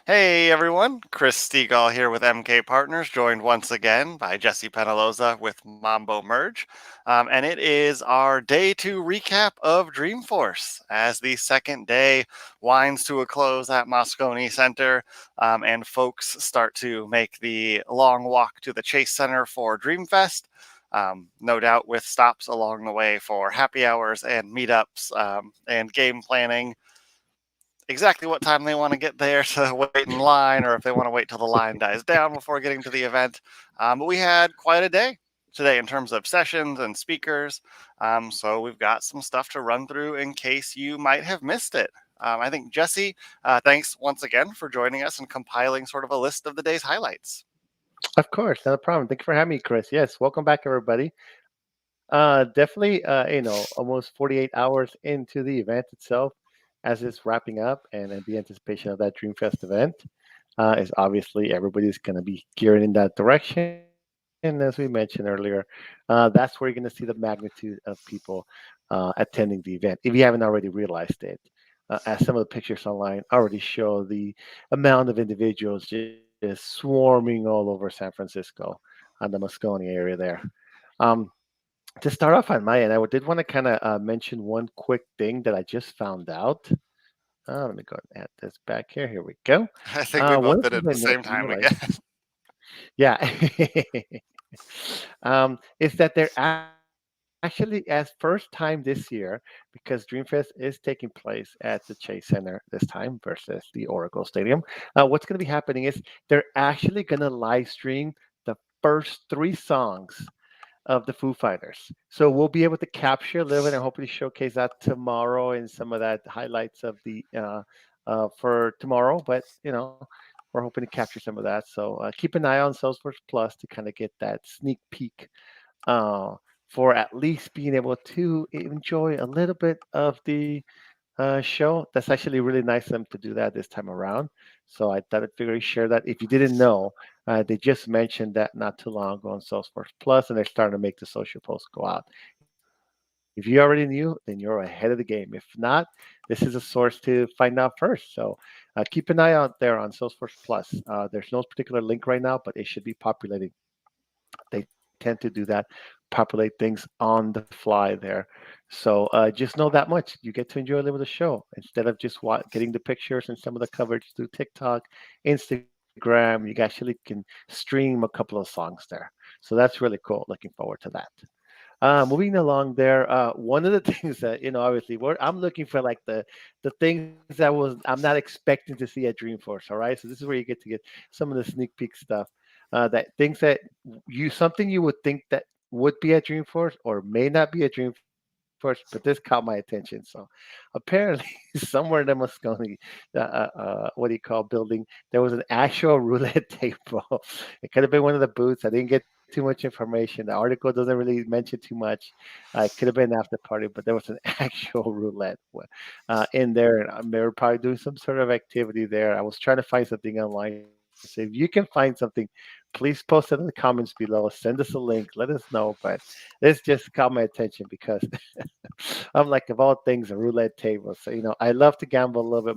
Hey everyone, Chris Stegall here with MK Partners, joined once again by Jesse Penaloza with Mambo Merge. And it is our day two recap of Dreamforce as the second day winds to a close at Moscone Center, and folks start to make the long walk to the Chase Center for Dreamfest. No doubt with stops along the way for happy hours and meetups, and game planning exactly what time they want to get there to wait in line, or if they want to wait till the line dies down before getting to the event. But we had quite a day today in terms of sessions and speakers. So we've got some stuff to run through in case you might have missed it. I think Jesse, thanks once again for joining us and compiling sort of a list of the day's highlights. Of course, not a problem. Thank you for having me, Chris. Yes, welcome back, everybody. Definitely, almost 48 hours into the event itself, as it's wrapping up, and in the anticipation of that Dreamfest event, is obviously everybody's going to be gearing in that direction. And as we mentioned earlier, that's where you're going to see the magnitude of people attending the event, if you haven't already realized it. As some of the pictures online already show, the amount of individuals just swarming all over San Francisco on the Moscone area there. Um, to start off on my end, did want to kind of mention one quick thing that I just found out. Let me go and add this back here. Here we go. I think we One both of did the it things at I the same time realized, again. yeah, is that they're actually, as first time this year, because Dreamfest is taking place at the Chase Center this time versus the Oracle Stadium. What's going to be happening is they're actually going to live stream the first three songs of the Foo Fighters. So we'll be able to capture a little bit and hopefully showcase that tomorrow and some of that highlights of the for tomorrow. But we're hoping to capture some of that. So keep an eye on Salesforce Plus to kind of get that sneak peek uh, for at least being able to enjoy a little bit of the show. That's actually really nice of them to do that this time around. So I thought I'd figure share that. If you didn't know, they just mentioned that not too long ago on Salesforce Plus, and they're starting to make the social posts go out. If you already knew, then you're ahead of the game. If not, this is a source to find out first. So keep an eye out there on Salesforce Plus. There's no particular link right now, but it should be populating. They tend to do that, populate things on the fly there. So just know that much. You get to enjoy a little bit of the show instead of just getting the pictures and some of the coverage through TikTok, Instagram. You actually can stream a couple of songs there. So that's really cool. Looking forward to that. Moving along there, one of the things that obviously, I'm looking for like the things that I'm not expecting to see at Dreamforce. All right, so this is where you get to get some of the sneak peek stuff. That things that something you would think that would be at Dreamforce or may not be at Dreamforce, but this caught my attention. So apparently, somewhere in the Moscone, what do you call building, there was an actual roulette table. It could have been one of the booths. I didn't get too much information. The article doesn't really mention too much. It could have been an after party, but there was an actual roulette in there, and they were probably doing some sort of activity there. I was trying to find something online. So if you can find something, please post it in the comments below. Send us a link. Let us know. But this just caught my attention because I'm like, of all things, a roulette table. So I love to gamble a little bit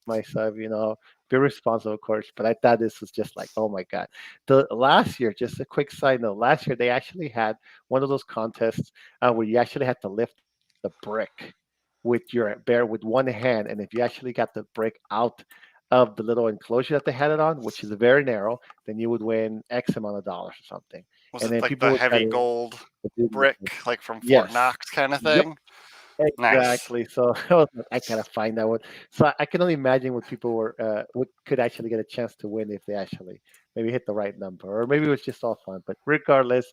myself. Be responsible, of course. But I thought this was just like, oh my god. The last year, just a quick side note. Last year they actually had one of those contests where you actually had to lift a brick with one hand, and if you actually got the brick out of the little enclosure that they had it on, which is very narrow, then you would win X amount of dollars or something. Was And it then like people the would try heavy to gold do brick, like from Fort yes. Knox kind of Yep. thing? Nice. Exactly. So I was like, I gotta find that one. So I can only imagine what people would could actually get a chance to win if they actually maybe hit the right number, or maybe it was just all fun. But regardless,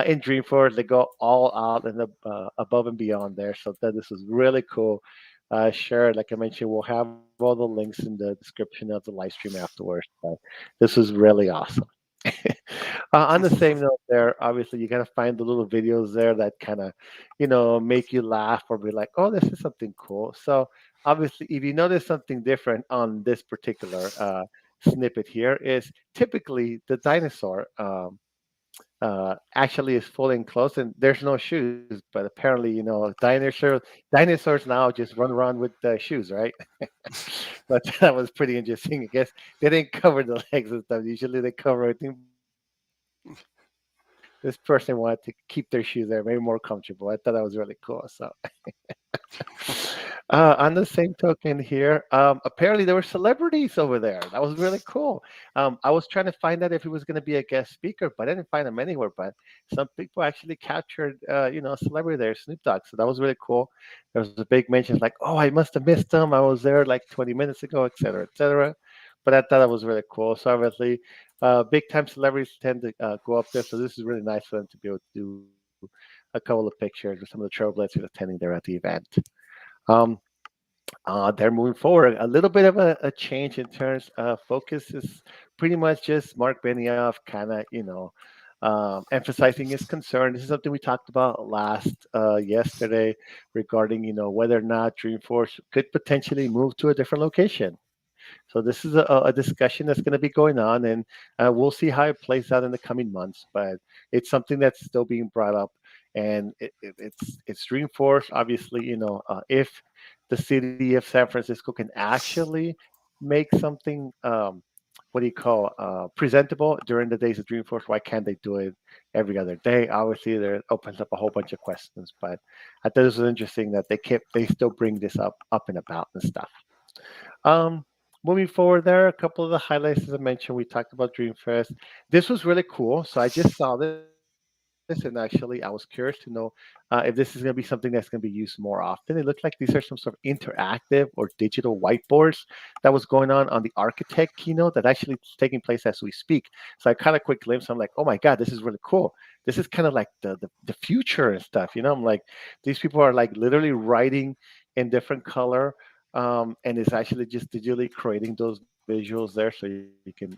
in Dreamforce they go all out and above and beyond there. So that this was really cool. Sure, like I mentioned, we'll have all the links in the description of the live stream afterwards. But this was really awesome. On the same note, there obviously you gotta find the little videos there that kind of make you laugh or be like, oh, this is something cool. So obviously, if you notice something different on this particular snippet here, is typically the dinosaur actually is fully enclosed and there's no shoes, but apparently, dinosaurs now just run around with shoes, right? but that was pretty interesting. I guess they didn't cover the legs and stuff. Usually they cover everything, but this person wanted to keep their shoes there, maybe more comfortable. I thought that was really cool. So on the same token here, apparently there were celebrities over there. That was really cool. I was trying to find out if he was going to be a guest speaker, but I didn't find him anywhere. But some people actually captured, a celebrity there, Snoop Dogg. So that was really cool. There was a big mention like, "Oh, I must have missed him. I was there like 20 minutes ago, et cetera, et cetera." But I thought that was really cool. So obviously, big time celebrities tend to go up there. So this is really nice for them to be able to do a couple of pictures with some of the trailblazers attending there at the event. Um, they're moving forward. A little bit of a change in terms of focus is pretty much just Mark Benioff kind of, emphasizing his concern. This is something we talked about last yesterday regarding, whether or not Dreamforce could potentially move to a different location. So this is a discussion that's going to be going on, and we'll see how it plays out in the coming months. But it's something that's still being brought up, and it's Dreamforce. Obviously, if the city of San Francisco can actually make something, what do you call, presentable during the days of Dreamforce, why can't they do it every other day? Obviously, there opens up a whole bunch of questions. But I thought this was interesting that they still bring this up and about and stuff. Um, Moving forward, there are a couple of the highlights as I mentioned. We talked about Dreamfest. This was really cool. So I just saw this, and actually, I was curious to know if this is going to be something that's going to be used more often. It looked like these are some sort of interactive or digital whiteboards that was going on the architect keynote that actually is taking place as we speak. So I caught a quick glimpse. I'm like, oh my god, this is really cool. This is kind of like the future and stuff. I'm like, these people are like literally writing in different color, and it's actually just digitally creating those visuals there so you can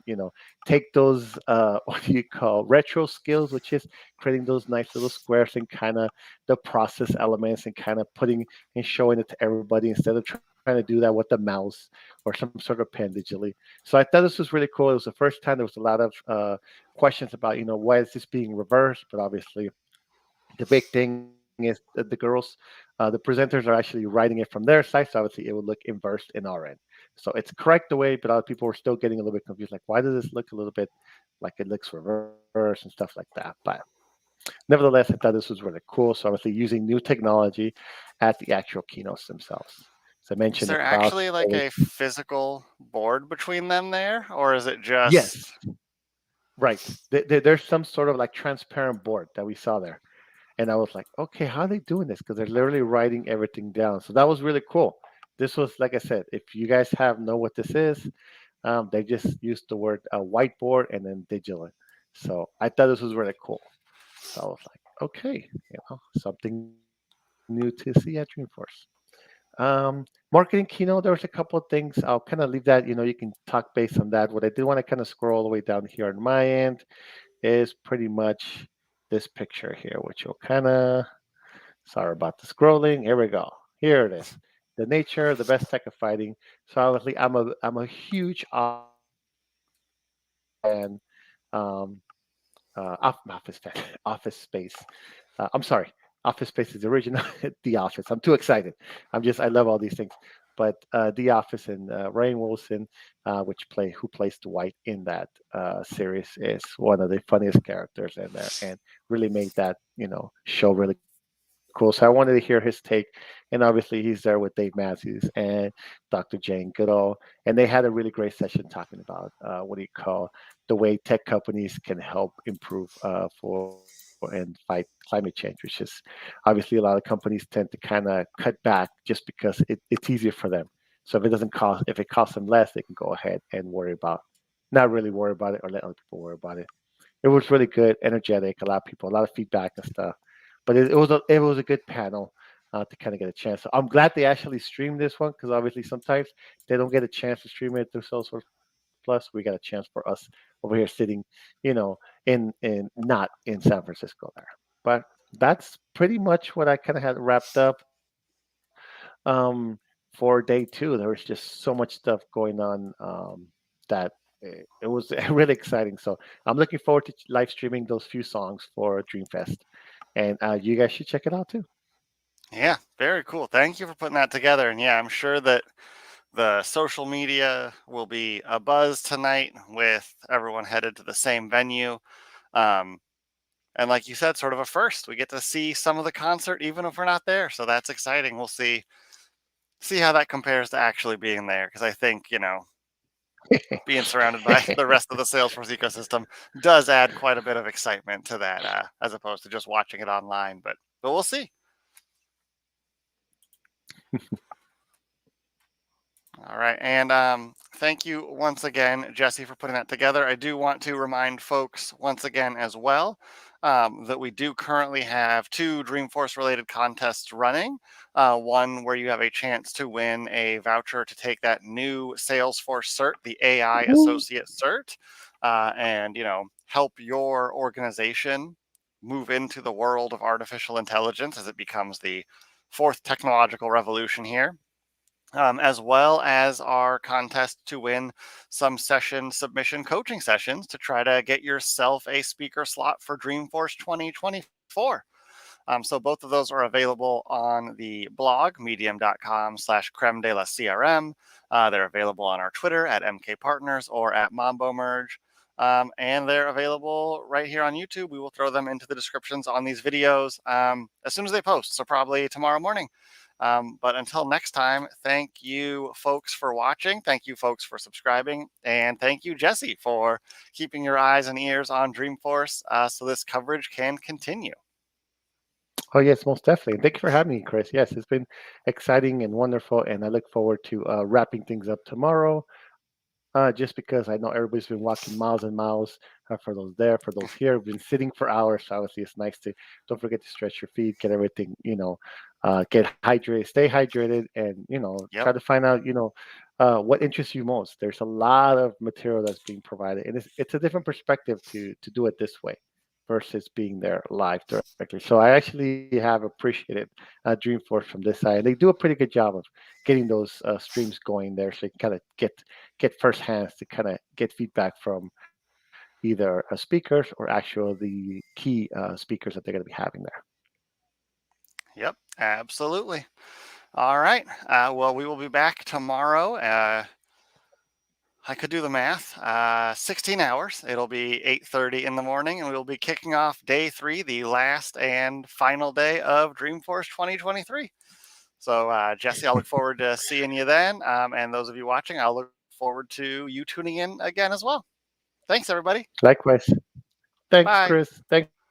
take those what do you call retro skills, which is creating those nice little squares and kind of the process elements and kind of putting and showing it to everybody instead of trying to do that with the mouse or some sort of pen digitally. So I thought this was really cool. It was the first time. There was a lot of questions about why is this being reversed, but obviously the big thing is that the presenters are actually writing it from their side, so obviously it would look inversed in our end. So it's correct the way, but other people were still getting a little bit confused, like why does this look a little bit like it looks reversed and stuff like that. But nevertheless, I thought this was really cool. So obviously using new technology at the actual keynotes themselves. As I mentioned, Is the there crowd. actually like a physical board between them there, or is it Yes, just right. There's some sort of like transparent board that we saw there. And I was like, okay, how are they doing this? Because they're literally writing everything down. So that was really cool. This was, like I said, if you guys have know what this is, they just used the word whiteboard and then digital. So I thought this was really cool. So I was like, okay, something new to see at Dreamforce. Marketing keynote, there was a couple of things. I'll kind of leave that. You can talk based on that. What I did want to kind of scroll all the way down here on my end is pretty much this picture here, which will kind of. Sorry about the scrolling. Here we go. Here it is. The nature, the best tech of fighting. So obviously, I'm a huge Office fan. Um, Office fan. Office Space. I'm sorry. Office Space is the original. The Office. I'm too excited. I love all these things. But The Office and Rainn Wilson, who plays Dwight in that series, is one of the funniest characters in there, and really made that show really cool. So I wanted to hear his take, and obviously he's there with Dave Matthews and Dr. Jane Goodall, and they had a really great session talking about what do you call the way tech companies can help improve for and fight climate change, which is obviously a lot of companies tend to kind of cut back just because it's easier for them. So if it costs them less, they can go ahead and not really worry about it or let other people worry about it. It was really good, energetic, a lot of feedback and stuff. But it was a good panel to kind of get a chance. So I'm glad they actually streamed this one because obviously sometimes they don't get a chance to stream it through Salesforce Plus. We got a chance for us over here sitting, in not in San Francisco there. But that's pretty much what I kind of had wrapped up for day two. There was just so much stuff going on that it was really exciting. So I'm looking forward to live streaming those few songs for Dreamfest, and you guys should check it out too. Yeah, very cool. Thank you for putting that together. And yeah, I'm sure that The social media will be a buzz tonight with everyone headed to the same venue. Um, and like you said, sort of a first. We get to see some of the concert even if we're not there. So that's exciting. We'll see how that compares to actually being there. Because I think, being surrounded by the rest of the Salesforce ecosystem does add quite a bit of excitement to that, as opposed to just watching it online. But we'll see. All right. And thank you once again, Jesse, for putting that together. I do want to remind folks once again as well that we do currently have two Dreamforce related contests running. One where you have a chance to win a voucher to take that new Salesforce cert, the AI Woo. Associate cert, and, help your organization move into the world of artificial intelligence as it becomes the fourth technological revolution here, as well as our contest to win some session submission coaching sessions to try to get yourself a speaker slot for Dreamforce 2024. So both of those are available on the blog, medium.com/creme de la CRM. They're available on our Twitter at MK Partners or at Mambo Merge. And they're available right here on YouTube. We will throw them into the descriptions on these videos as soon as they post. So probably tomorrow morning. But until next time, thank you folks for watching. Thank you folks for subscribing. And thank you, Jesse, for keeping your eyes and ears on Dreamforce so this coverage can continue. Oh yes, most definitely. And thank you for having me, Chris. Yes, it's been exciting and wonderful, and I look forward to wrapping things up tomorrow. Just because I know everybody's been walking miles and miles, for those there, for those here, we've been sitting for hours. So obviously, it's nice to don't forget to stretch your feet, get everything, get hydrated, stay hydrated, and Yep. try to find out, what interests you most. There's a lot of material that's being provided, and it's a different perspective to do it this way versus being there live directly. So I actually have appreciated Dreamforce from this side. They do a pretty good job of getting those streams going there, so you can kind of get first hands to kind of get feedback from either speakers or actual the key speakers that they're going to be having there. Yep. Absolutely. All right. Well, we will be back tomorrow. I could do the math. 16 hours. It'll be 8:30 in the morning, and we'll be kicking off day 3, the last and final day of Dreamforce 2023. So, Jesse, I look forward to seeing you then. And those of you watching, I'll look forward to you tuning in again as well. Thanks, everybody. Likewise. Thanks, Bye. Chris. Thanks,